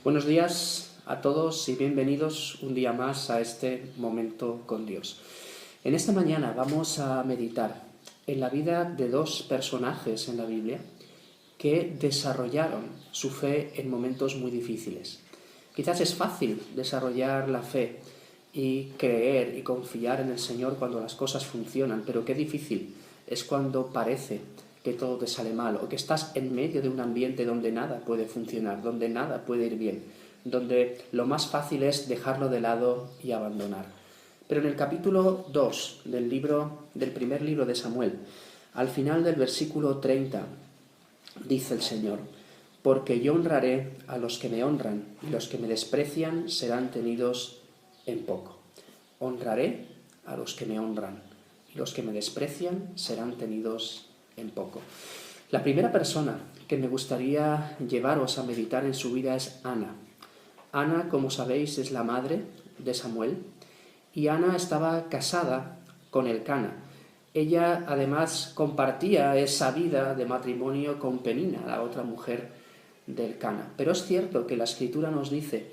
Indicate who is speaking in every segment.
Speaker 1: Buenos días a todos y bienvenidos un día más a este momento con Dios. En esta mañana vamos a meditar en la vida de dos personajes en la Biblia que desarrollaron su fe en momentos muy difíciles. Quizás es fácil desarrollar la fe y creer y confiar en el Señor cuando las cosas funcionan, pero qué difícil es cuando parece que todo te sale mal o que estás en medio de un ambiente donde nada puede funcionar, donde nada puede ir bien, donde lo más fácil es dejarlo de lado y abandonar. Pero en el capítulo 2 del primer libro de Samuel, al final del versículo 30, dice el Señor: porque yo honraré a los que me honran y los que me desprecian serán tenidos en poco. Honraré a los que me honran y los que me desprecian serán tenidos en poco. La primera persona que me gustaría llevaros a meditar en su vida es Ana. Ana, como sabéis, es la madre de Samuel y Ana estaba casada con Elcana. Ella además compartía esa vida de matrimonio con Penina, la otra mujer de Elcana. Pero es cierto que la Escritura nos dice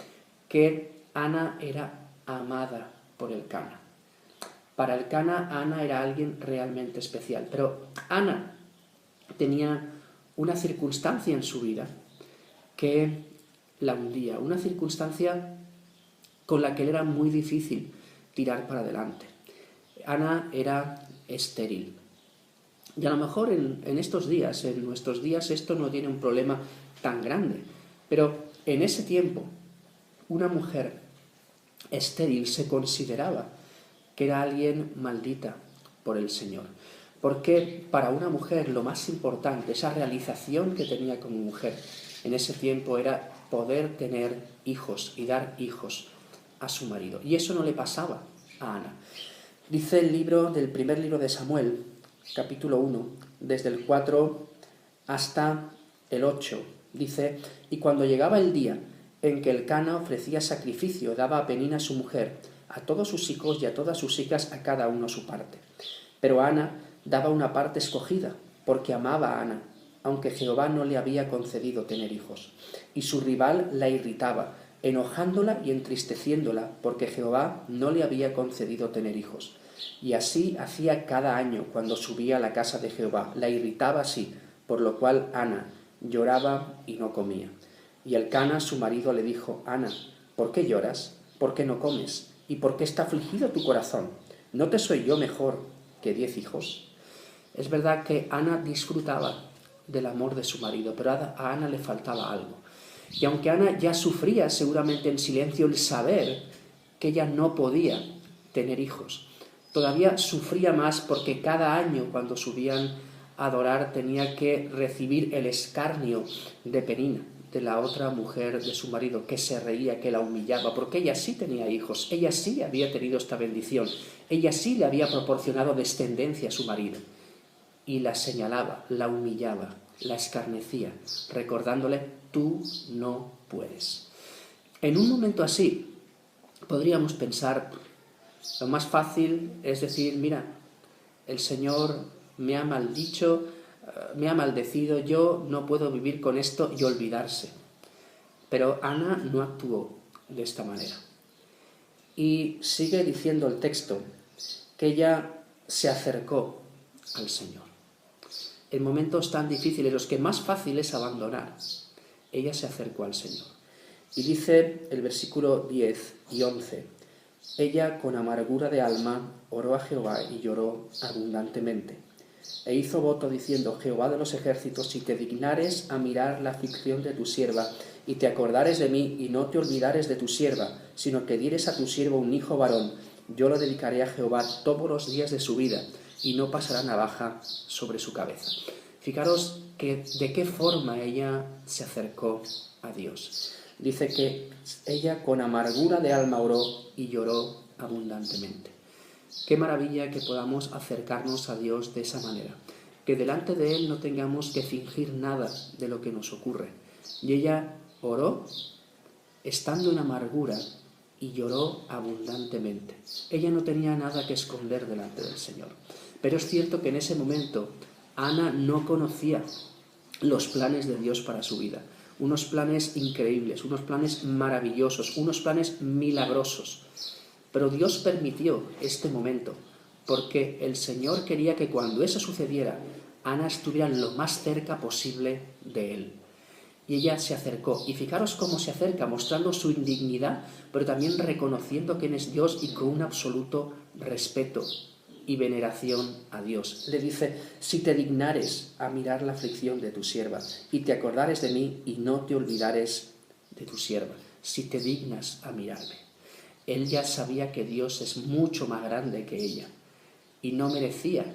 Speaker 1: que Ana era amada por Elcana. Para Elcana, Ana era alguien realmente especial. Pero Ana tenía una circunstancia en su vida que la hundía, una circunstancia con la que le era muy difícil tirar para adelante. Ana era estéril. Y a lo mejor en estos días, en nuestros días, esto no tiene un problema tan grande. Pero en ese tiempo, una mujer estéril se consideraba que era alguien maldita por el Señor. Porque para una mujer lo más importante, esa realización que tenía como mujer en ese tiempo, era poder tener hijos y dar hijos a su marido. Y eso no le pasaba a Ana. Dice el primer libro de Samuel, capítulo 1, desde el 4 hasta el 8, dice: y cuando llegaba el día en que Elcana ofrecía sacrificio, daba a Penina su mujer, a todos sus hijos y a todas sus hijas, a cada uno su parte. Pero Ana daba una parte escogida, porque amaba a Ana, aunque Jehová no le había concedido tener hijos. Y su rival la irritaba, enojándola y entristeciéndola, porque Jehová no le había concedido tener hijos. Y así hacía cada año cuando subía a la casa de Jehová, la irritaba así, por lo cual Ana lloraba y no comía. Y Elcana, su marido, le dijo: Ana, ¿por qué lloras? ¿Por qué no comes? ¿Y por qué está afligido tu corazón? ¿No te soy yo mejor que 10 hijos? Es verdad que Ana disfrutaba del amor de su marido, pero a Ana le faltaba algo. Y aunque Ana ya sufría seguramente en silencio el saber que ella no podía tener hijos, todavía sufría más porque cada año cuando subían a adorar tenía que recibir el escarnio de Penina, de la otra mujer de su marido, que se reía, que la humillaba, porque ella sí tenía hijos, ella sí había tenido esta bendición, ella sí le había proporcionado descendencia a su marido. Y la señalaba, la humillaba, la escarnecía, recordándole: tú no puedes. En un momento así, podríamos pensar, lo más fácil es decir: mira, el Señor me ha maldicho, me ha maldecido, yo no puedo vivir con esto, y olvidarse. Pero Ana no actuó de esta manera. Y sigue diciendo el texto que ella se acercó al Señor. En momentos tan difíciles, los que más fácil es abandonar, ella se acercó al Señor. Y dice el versículo 10 y 11: ella con amargura de alma oró a Jehová y lloró abundantemente. E hizo voto diciendo: Jehová de los ejércitos, si te dignares a mirar la aflicción de tu sierva, y te acordares de mí, y no te olvidares de tu sierva, sino que dieres a tu siervo un hijo varón, yo lo dedicaré a Jehová todos los días de su vida, y no pasará navaja sobre su cabeza. Fijaros de qué forma ella se acercó a Dios. Dice que ella con amargura de alma oró y lloró abundantemente. Qué maravilla que podamos acercarnos a Dios de esa manera, que delante de Él no tengamos que fingir nada de lo que nos ocurre. Y ella oró estando en amargura y lloró abundantemente. Ella no tenía nada que esconder delante del Señor. Pero es cierto que en ese momento Ana no conocía los planes de Dios para su vida. unos planes increíbles, unos planes maravillosos, unos planes milagrosos. Pero Dios permitió este momento porque el Señor quería que cuando eso sucediera, Ana estuviera lo más cerca posible de Él. Y ella se acercó. Y fijaros cómo se acerca, mostrando su indignidad, pero también reconociendo quién es Dios y con un absoluto respeto y veneración a Dios. Le dice: si te dignares a mirar la aflicción de tu sierva y te acordares de mí y no te olvidares de tu sierva, si te dignas a mirarme. Él ya sabía que Dios es mucho más grande que ella y no merecía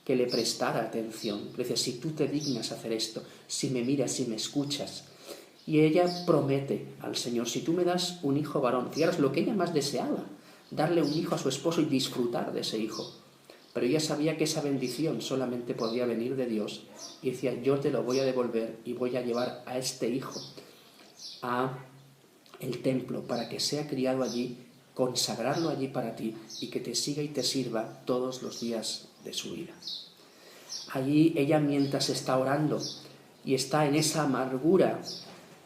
Speaker 1: que le prestara atención. Le dice: si tú te dignas a hacer esto, si me miras, si me escuchas. Y ella promete al Señor: si tú me das un hijo varón. Fijaros lo que ella más deseaba, darle un hijo a su esposo y disfrutar de ese hijo. Pero ella sabía que esa bendición solamente podía venir de Dios y decía: yo te lo voy a devolver y voy a llevar a este hijo a el templo para que sea criado allí, consagrarlo allí para ti y que te siga y te sirva todos los días de su vida. Allí ella, mientras está orando y está en esa amargura,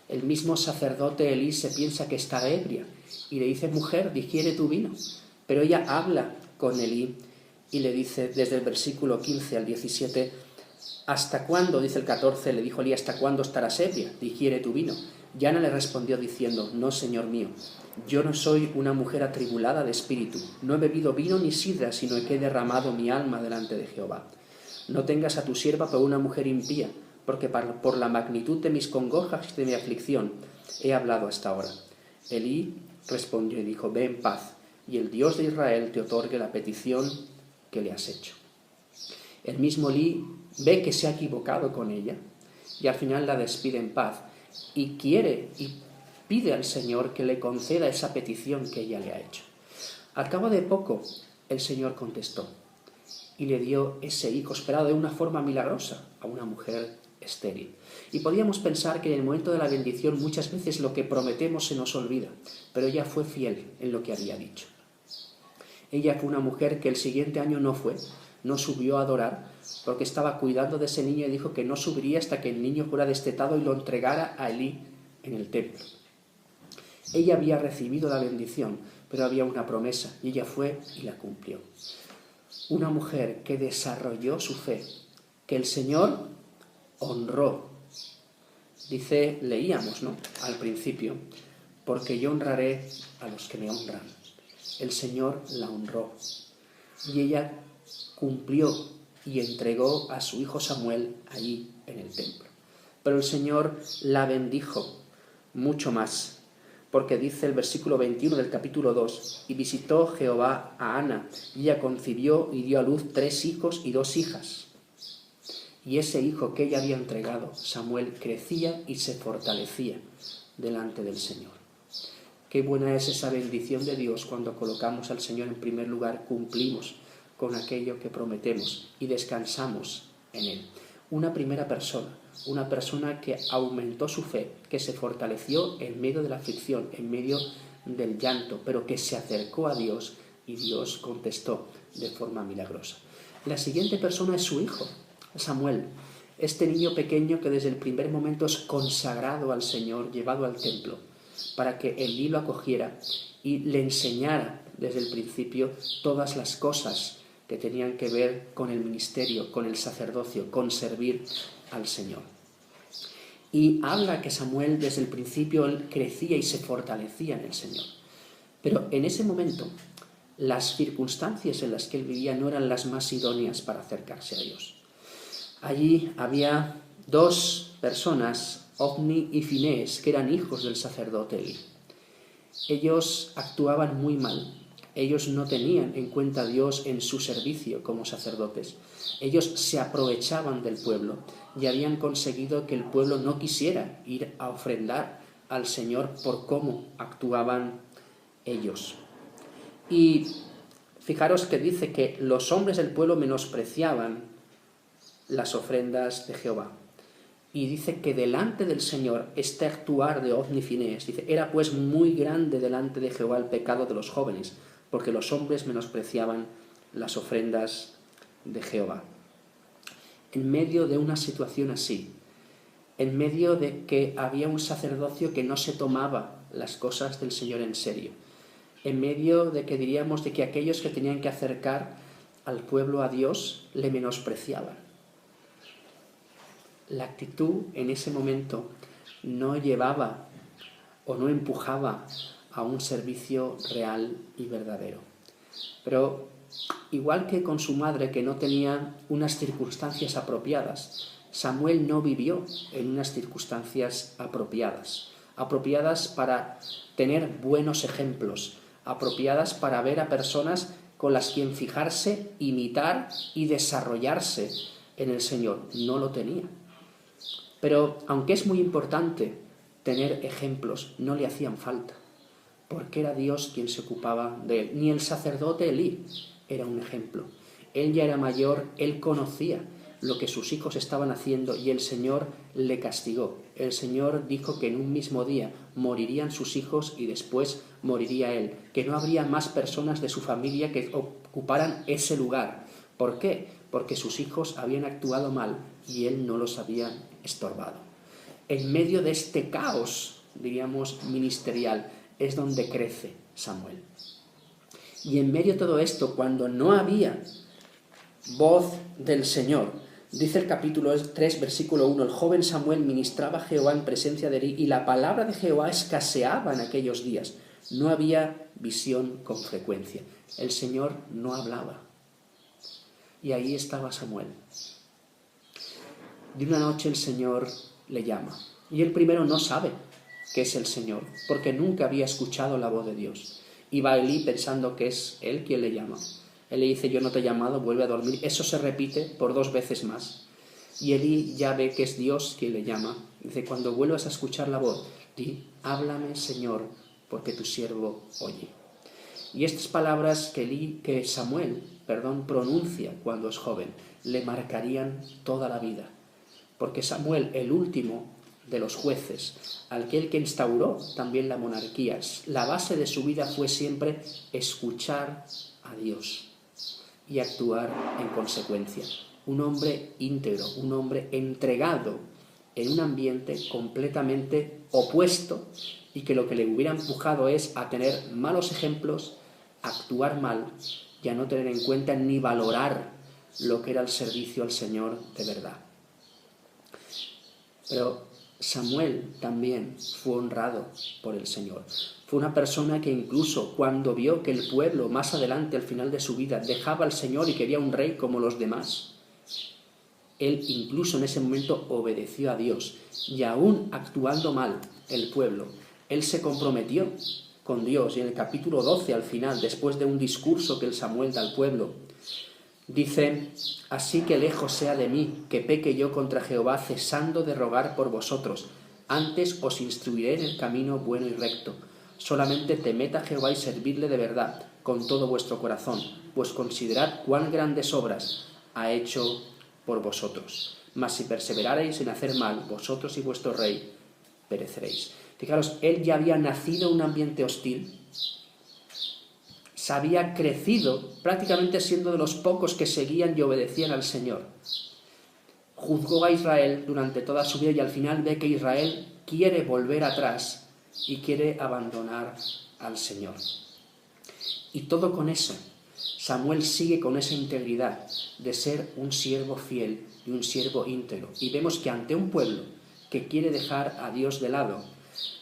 Speaker 1: el mismo sacerdote Elí se piensa que está ebria y le dice: mujer, digiere tu vino. Pero ella habla con Elí y le dice, desde el versículo 15 al 17, ¿hasta cuándo? Dice el 14, le dijo Elí: ¿hasta cuándo estarás ebria? Digiere tu vino. Y Ana le respondió diciendo: no, señor mío, yo no soy una mujer atribulada de espíritu, no he bebido vino ni sidra, sino que he derramado mi alma delante de Jehová. No tengas a tu sierva por una mujer impía, porque por la magnitud de mis congojas y de mi aflicción he hablado hasta ahora. Elí respondió y dijo: ve en paz, y el Dios de Israel te otorgue la petición que le has hecho. El mismo Elí ve que se ha equivocado con ella y al final la despide en paz y quiere y pide al Señor que le conceda esa petición que ella le ha hecho. Al cabo de poco, el Señor contestó y le dio ese hijo esperado de una forma milagrosa a una mujer estéril. Y podíamos pensar que en el momento de la bendición muchas veces lo que prometemos se nos olvida, pero ella fue fiel en lo que había dicho. Ella fue una mujer que el siguiente año no subió a adorar porque estaba cuidando de ese niño y dijo que no subiría hasta que el niño fuera destetado y lo entregara a Elí en el templo. Ella había recibido la bendición, pero había una promesa y ella fue y la cumplió. Una mujer que desarrolló su fe, que el Señor honró. Dice, leíamos, ¿no?, al principio, porque yo honraré a los que me honran. El Señor la honró y ella cumplió y entregó a su hijo Samuel allí en el templo. Pero el Señor la bendijo mucho más, porque dice el versículo 21 del capítulo 2, y visitó Jehová a Ana, y ella concibió y dio a luz 3 hijos y 2 hijas. Y ese hijo que ella había entregado, Samuel, crecía y se fortalecía delante del Señor. Qué buena es esa bendición de Dios cuando colocamos al Señor en primer lugar, cumplimos con aquello que prometemos y descansamos en Él. Una primera persona, una persona que aumentó su fe, que se fortaleció en medio de la aflicción, en medio del llanto, pero que se acercó a Dios y Dios contestó de forma milagrosa. La siguiente persona es su hijo, Samuel, este niño pequeño que desde el primer momento es consagrado al Señor, llevado al templo, para que Elí lo acogiera y le enseñara desde el principio todas las cosas que tenían que ver con el ministerio, con el sacerdocio, con servir al Señor. Y habla que Samuel desde el principio él crecía y se fortalecía en el Señor. Pero en ese momento las circunstancias en las que él vivía no eran las más idóneas para acercarse a Dios. Allí había 2 personas, Ofni y Finés, que eran hijos del sacerdote Elí. Ellos actuaban muy mal. Ellos no tenían en cuenta a Dios en su servicio como sacerdotes. Ellos se aprovechaban del pueblo y habían conseguido que el pueblo no quisiera ir a ofrendar al Señor por cómo actuaban ellos. Y fijaros que dice que los hombres del pueblo menospreciaban las ofrendas de Jehová. Y dice que delante del Señor este actuar de Ofni y Finés, dice, era pues muy grande delante de Jehová el pecado de los jóvenes, porque los hombres menospreciaban las ofrendas de Jehová. En medio de una situación así, en medio de que había un sacerdocio que no se tomaba las cosas del Señor en serio, en medio de que diríamos de que aquellos que tenían que acercar al pueblo a Dios le menospreciaban. La actitud en ese momento no llevaba o no empujaba a un servicio real y verdadero. Pero igual que con su madre, que no tenía unas circunstancias apropiadas, Samuel no vivió en unas circunstancias apropiadas para tener buenos ejemplos, apropiadas para ver a personas con las quien fijarse, imitar y desarrollarse en el Señor. No lo tenía. Pero aunque es muy importante tener ejemplos, no le hacían falta, porque era Dios quien se ocupaba de él. Ni el sacerdote Elí era un ejemplo. Él ya era mayor, él conocía lo que sus hijos estaban haciendo y el Señor le castigó. El Señor dijo que en un mismo día morirían sus hijos y después moriría él, que no habría más personas de su familia que ocuparan ese lugar. ¿Por qué? Porque sus hijos habían actuado mal y él no los había estorbado. En medio de este caos, diríamos, ministerial, es donde crece Samuel. Y en medio de todo esto, cuando no había voz del Señor, dice el capítulo 3, versículo 1, el joven Samuel ministraba a Jehová en presencia de Elí, y la palabra de Jehová escaseaba en aquellos días. No había visión con frecuencia. El Señor no hablaba. Y ahí estaba Samuel. De una noche el Señor le llama. Y él primero no sabe que es el Señor, porque nunca había escuchado la voz de Dios. Y va Elí pensando que es él quien le llama. Él le dice, yo no te he llamado, vuelve a dormir. Eso se repite por 2 veces más. Y Elí ya ve que es Dios quien le llama. Dice, cuando vuelvas a escuchar la voz, di, háblame, Señor, porque tu siervo oye. Y estas palabras que Samuel pronuncia cuando es joven, le marcarían toda la vida. Porque Samuel, el último de los jueces, aquel que instauró también la monarquía, la base de su vida fue siempre escuchar a Dios y actuar en consecuencia. Un hombre íntegro, un hombre entregado en un ambiente completamente opuesto y que lo que le hubiera empujado es a tener malos ejemplos, a actuar mal y a no tener en cuenta ni valorar lo que era el servicio al Señor de verdad. Pero Samuel también fue honrado por el Señor. Fue una persona que incluso cuando vio que el pueblo más adelante, al final de su vida, dejaba al Señor y quería un rey como los demás, él incluso en ese momento obedeció a Dios. Y aún actuando mal el pueblo, él se comprometió con Dios. Y en el capítulo 12, al final, después de un discurso que el Samuel da al pueblo, dice, así que lejos sea de mí, que peque yo contra Jehová, cesando de rogar por vosotros. Antes os instruiré en el camino bueno y recto. Solamente temed a Jehová y servidle de verdad, con todo vuestro corazón, pues considerad cuán grandes obras ha hecho por vosotros. Mas si perseverareis en hacer mal, vosotros y vuestro rey pereceréis. Fijaros, él ya había nacido en un ambiente hostil, se había crecido prácticamente siendo de los pocos que seguían y obedecían al Señor. Juzgó a Israel durante toda su vida y al final ve que Israel quiere volver atrás y quiere abandonar al Señor. Y todo con eso. Samuel sigue con esa integridad de ser un siervo fiel y un siervo íntegro. Y vemos que ante un pueblo que quiere dejar a Dios de lado,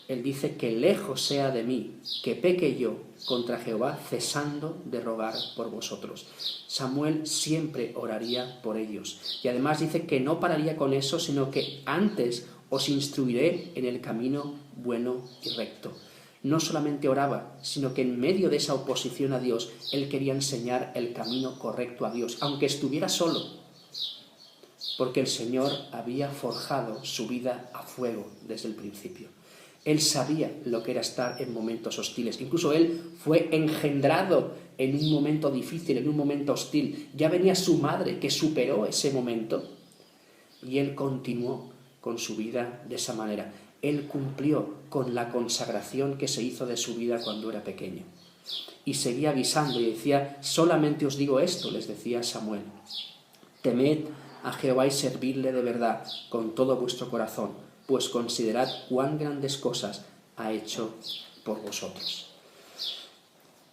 Speaker 1: él dice que lejos sea de mí, que peque yo contra Jehová, cesando de rogar por vosotros. Samuel siempre oraría por ellos. Y además dice que no pararía con eso, sino que antes os instruiré en el camino bueno y recto. No solamente oraba, sino que en medio de esa oposición a Dios, él quería enseñar el camino correcto a Dios, aunque estuviera solo, porque el Señor había forjado su vida a fuego desde el principio. Él sabía lo que era estar en momentos hostiles. Incluso él fue engendrado en un momento difícil, en un momento hostil. Ya venía su madre que superó ese momento y él continuó con su vida de esa manera. Él cumplió con la consagración que se hizo de su vida cuando era pequeño. Y seguía avisando y decía, solamente os digo esto, les decía Samuel, temed a Jehová y servidle de verdad con todo vuestro corazón, pues considerad cuán grandes cosas ha hecho por vosotros.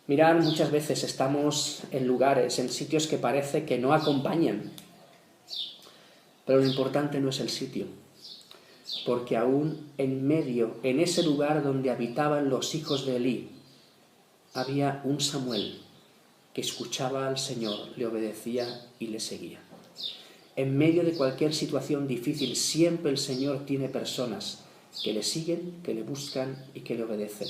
Speaker 1: Mirad, muchas veces estamos en lugares, en sitios que parece que no acompañan, pero lo importante no es el sitio, porque aún en medio, en ese lugar donde habitaban los hijos de Elí, había un Samuel que escuchaba al Señor, le obedecía y le seguía. En medio de cualquier situación difícil, siempre el Señor tiene personas que le siguen, que le buscan y que le obedecen.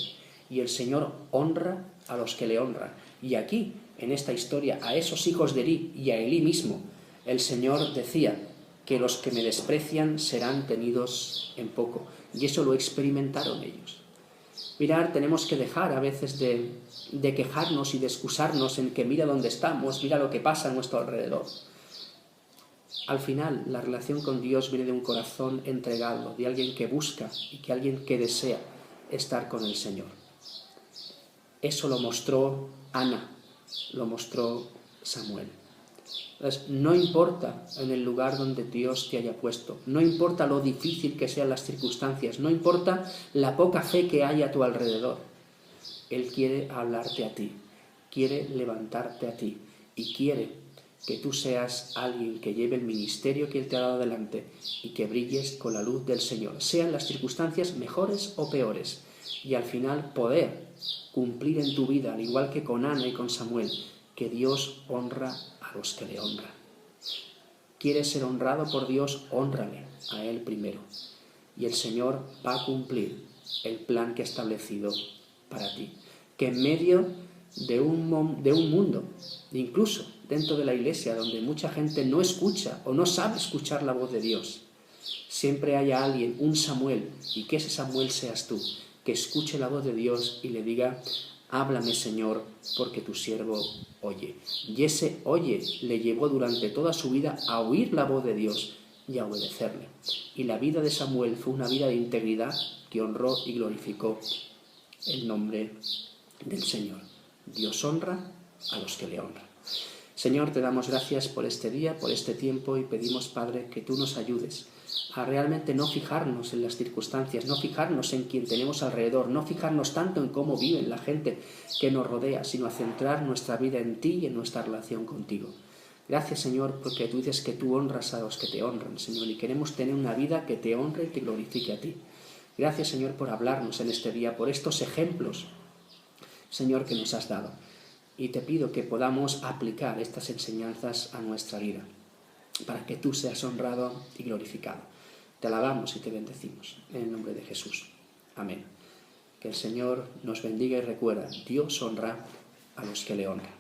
Speaker 1: Y el Señor honra a los que le honran. Y aquí, en esta historia, a esos hijos de Elí y a Elí mismo, el Señor decía que los que me desprecian serán tenidos en poco. Y eso lo experimentaron ellos. Mirad, tenemos que dejar a veces de quejarnos y de excusarnos en que mira dónde estamos, mira lo que pasa a nuestro alrededor. Al final, la relación con Dios viene de un corazón entregado, de alguien que busca y que alguien que desea estar con el Señor. Eso lo mostró Ana, lo mostró Samuel. Entonces, no importa en el lugar donde Dios te haya puesto, no importa lo difícil que sean las circunstancias, no importa la poca fe que hay a tu alrededor, Él quiere hablarte a ti, quiere levantarte a ti y quiere que tú seas alguien que lleve el ministerio que Él te ha dado delante y que brilles con la luz del Señor, sean las circunstancias mejores o peores, y al final poder cumplir en tu vida, al igual que con Ana y con Samuel, que Dios honra a los que le honran. ¿Quieres ser honrado por Dios? Hónrale a Él primero. Y el Señor va a cumplir el plan que ha establecido para ti. Que en medio de un mundo, incluso dentro de la iglesia, donde mucha gente no escucha o no sabe escuchar la voz de Dios, siempre haya alguien, un Samuel, y que ese Samuel seas tú, que escuche la voz de Dios y le diga: háblame, Señor, porque tu siervo oye. Y ese oye le llevó durante toda su vida a oír la voz de Dios y a obedecerle. Y la vida de Samuel fue una vida de integridad que honró y glorificó el nombre del Señor. Dios honra a los que le honran. Señor, te damos gracias por este día, por este tiempo, y pedimos, Padre, que tú nos ayudes a realmente no fijarnos en las circunstancias, no fijarnos en quien tenemos alrededor, no fijarnos tanto en cómo viven la gente que nos rodea, sino a centrar nuestra vida en ti y en nuestra relación contigo. Gracias, Señor, porque tú dices que tú honras a los que te honran, Señor, y queremos tener una vida que te honre y te glorifique a ti. Gracias, Señor, por hablarnos en este día, por estos ejemplos, Señor, que nos has dado. Y te pido que podamos aplicar estas enseñanzas a nuestra vida, para que tú seas honrado y glorificado. Te alabamos y te bendecimos. En el nombre de Jesús. Amén. Que el Señor nos bendiga y recuerda: Dios honra a los que le honran.